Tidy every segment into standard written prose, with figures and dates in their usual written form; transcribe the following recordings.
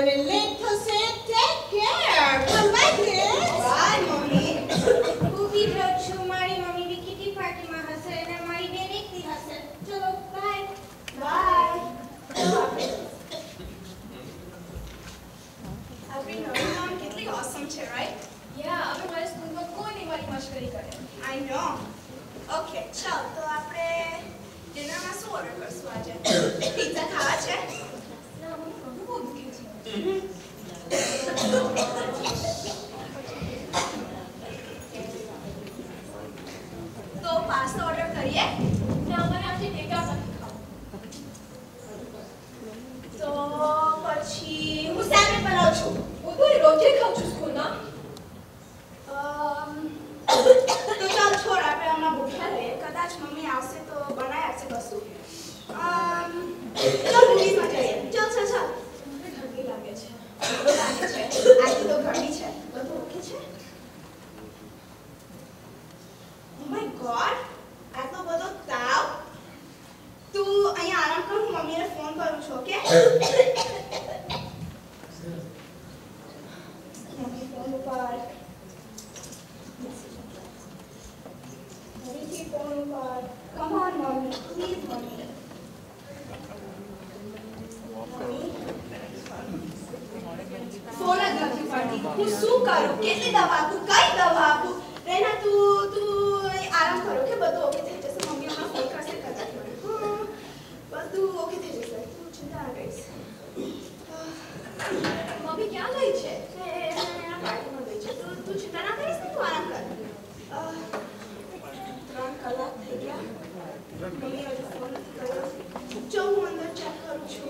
મને લેટ થશે. Take care. Come back kids. Bye mummy. ઊભી રહું છું. મારી મમ્મી બી કિટી પાર્ટીમાં હશે અને મારી બેન એકલી હશે. ચલો બાય. બાય. આપણી નવી નોન કેટલી ઓસમ છે, રાઈટ? યા, હવે મારી સ્કૂલમાં કોઈ નહીં મારી મશ્કરી કરે. આઈ નો. ઓકે, ચાલ તો આપણે ડિનરમાં શું ઓર્ડર કરશું આજે? પિઝા ખાવા છે? ના, મને ઘણું બહુ દુખે છે. તો પાસ્તા ઓર્ડર કરીએ? ના, મને આજે ટેકા નથી ખાવું. તો પછી હું સેન્ડવિચ બનાવું છું. હું તો રોજે ખાઉં છું સ્કૂલમાં. તો ચાલ છોડ, આપણે હમણાં ભૂખ્યા રહીએ. કદાચ મમ્મી આવશે તો બનાવી આપશે કશું. ચાલ મૂવીમાં જઈએ. ચાલ ચાલ ચાલ. મને ઠંડી લાગે છે. બધું લાગે છે. આજે તો ગરમી છે. બધું ઓકે છે? ઓ માય ગોડ, આટલો બધો તાવ. તું અહીંયા આરામ કર, હું મમ્મીને ફોન કરું છું, ઓકે? મમ્મી ફોન ઉપર. ફરીથી ફોન ઉપર. Come on mummy, please mummy. Phone જ નથી પડતી. હું શું કરું? કેટલી દવા આપું? કઈ દવા આપું? રેના તું આરામ કરો કે બધું ઓકે થઈ જશે. મમ્મી હમણાં ફોન કરશે કદાચ મને. બધું ઓકે થઈ જશે. તું ચિંતા ના કરીશ. મમ્મી ક્યાં ગઈ છે? એના પાર્ટીમાં ગઈ છે. તું ચિંતા ના કરીશ ને, તું આરામ કર. 3 કલાક થઈ ગયા. મમ્મી હજુ ફોન નથી કર્યો. જો હું અંદર ચેક કરું છું.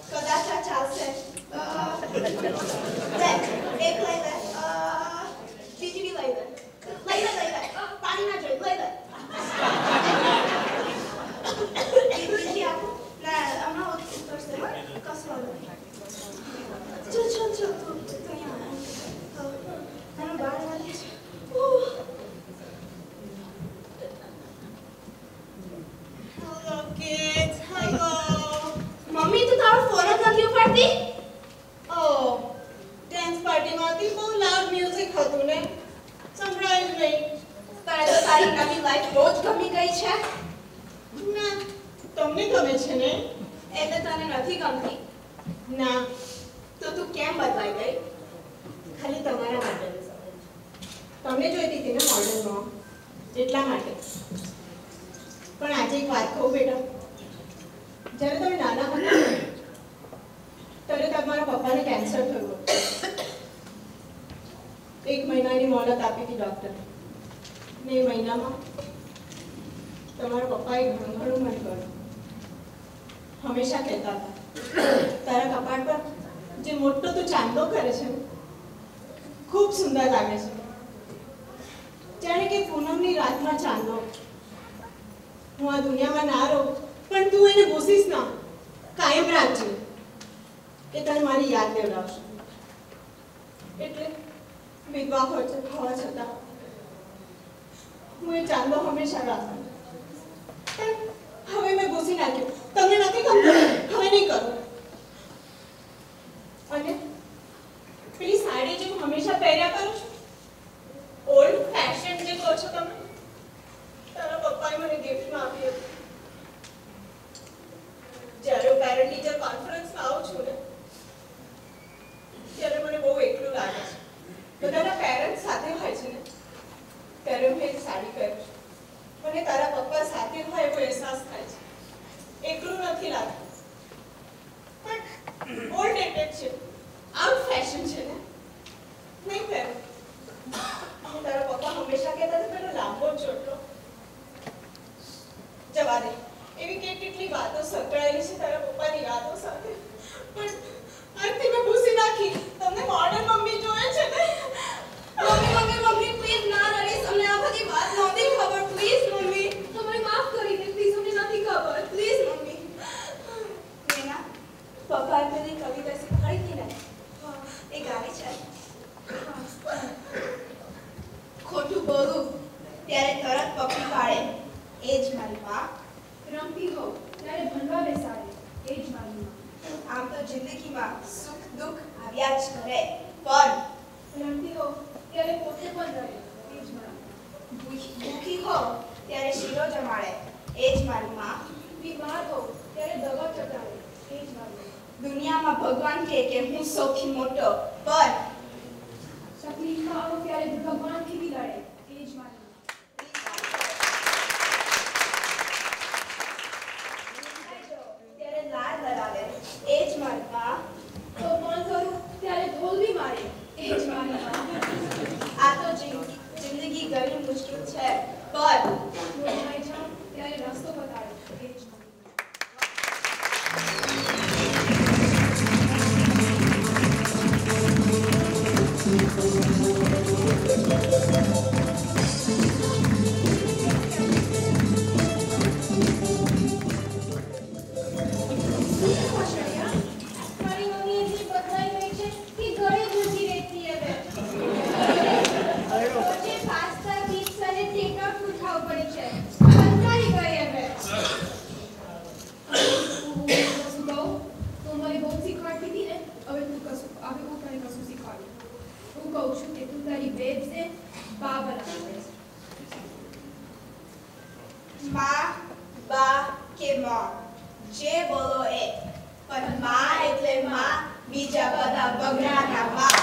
કદાચ આ ચાલશે. એક લઈ લે. બીજી બી લઈ લે. લઈ લે. પાણી ના જોઈ, લઈ લે. બીજી આપો. ના, હમણાં ઉતરશે. કશું વાંધો નહીં. ચલ તું અહીંયા આનું બહાર વાગે છે. Hello kids. હેલો. મમ્મી તું તારો ફોન જ નથી ઉપાડતી? ઓ ડાન્સ પાર્ટીમાંથી બહુ લાઉડ મ્યુઝિક હતું ને, સંભળાયું જ નહીં. તને તો તારી નવી લાઈફ બહુ જ ગમી ગઈ છે. ના, તમને ગમે છે ને? એટલે તને નથી ગમતી? ના, તો તું કેમ બદલાઈ ગઈ? ખાલી તમારા માટે. તમને જોઈતી હતી ને મોડલમાં, એટલા માટે. પણ આજે એક વાત કહું બેટા, જ્યારે તમે નાના હતા ને, ત્યારે તમારા પપ્પાને કેન્સર થયું. 1 મહિનાની મોહલત આપી હતી ડૉક્ટરે. ને એ મહિનામાં તમારા પપ્પાએ ઘણું મને કર્યું. હંમેશા કહેતા હતા, તારા કપાળ પર જે મોટો તું ચાંદલો કરે છે ને, ખૂબ સુંદર લાગે છે. જાણે કે પૂનમની રાતમાં ચાંદલો. હું આ દુનિયામાં ના રહું, પણ તું એને ભૂસીશ ના. કાયમ રાખજે, કે તને મારી યાદ દેવડાવશે. એટલે વિધવા હોવા છતાં હું એ ચાંદલો હંમેશા રાખું. પણ હવે મેં ભૂસી નાખ્યો. તમને નથી ગમતું? હવે નહીં કરું. અને પેલી સાડી જે હું હંમેશા પહેર્યા કરું છું, ઓલ્ડ ફેશન જે કહો છો તમે, તારા પપ્પાએ મને ગિફ્ટમાં આપી હતી. જ્યારે હું પેરેન્ટ ટીચર કોન્ફરન્સમાં આવું છું ને, ત્યારે મને બહુ એકલું લાગે છે. બધાના પેરેન્ટ્સ સાથે હોય છે ને, ત્યારે હું એ સાડી પહેરું છું. મને તારા પપ્પા સાથે હોય એવો અહેસાસ થાય છે. એકલું નથી લાગતું. પણ ઓલ્ડ ડેટેડ છે, આઉટ ફેશન છે ને, નહીં પહેરું. તારા પપ્પા હંમેશા કહેતા હતા પેલો લાંબો ચોટલો. જવા દે, એવી કેટલી વાતો સંકળાયેલી છે તારા પપ્પાની યાદો સાથે. પણ આજથી મેં ભૂસી નાખી. તમને મોડર્ન મમ્મી જોઈએ છે ને? મમ્મી પ્લીઝ ના રડીશ. અમને આ બધી વાત નહોતી ખબર. Please mummy. તમારી માફ કરી દે પ્લીઝ, અમને નથી ખબર. Please mummy. નેના, પપ્પાએ પેલી કવિતા શીખવાડી હતી ને, એ ગાવી છે. ખોટું બોલું ત્યારે તરત એ જ મારા ભૂખી હો ત્યારે શીરો જમાડે એ જ મારી માં. બીમાર હો ત્યારે દવા ચટાડે એ જ મારી દુનિયામાં ભગવાન કહે કે હું સૌથી મોટો, પણ તકલીફમાં આવો ત્યારે ભગવાનથી બિલાડે એ જ મારી ત્યારે લાડ લડાવે એ જ મારી માં. તોફાન કરું ત્યારે ઢોલ બી મારે એ જ મારી આ તો જિંદગી ઘણી મુશ્કેલ છે, પણ મૂંઝાઈ જાઉં ત્યારે રસ્તો બતાડે એ જ મારી મારી મમ્મી એટલી બદલાઈ ગઈ છે કે ઘરે ઘૂસી રહેતી હવે રોજે પાસ્તા ચિપ્સ અને ટેકઆઉટ ખાવું પડે છે. કંટાળી ગઈ હવે. શું કહું તો મને બહુ શીખવાડતી હતી ને હવે હું તને કશું શીખવાડું. હું કહું છું કે તું તારી બેબને બા બનાવે માં, બા કે મોમ જે બોલો એ, પણ માં એટલે માં, બીજા બધા બગડાના બાપ.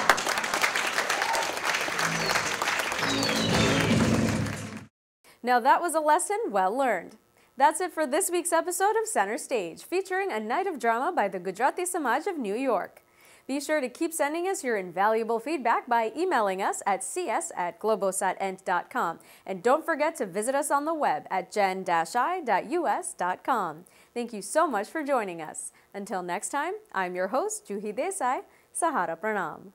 Now that was a lesson well learned. That's it for this week's episode of Center Stage, featuring a night of drama by the Gujarati Samaj of New York. Be sure to keep sending us your invaluable feedback by emailing us at cs@globosatent.com. And don't forget to visit us on the web at gen-i.us.com. Thank you so much for joining us. Until next time, I'm your host, Juhi Desai. Sahara Pranam.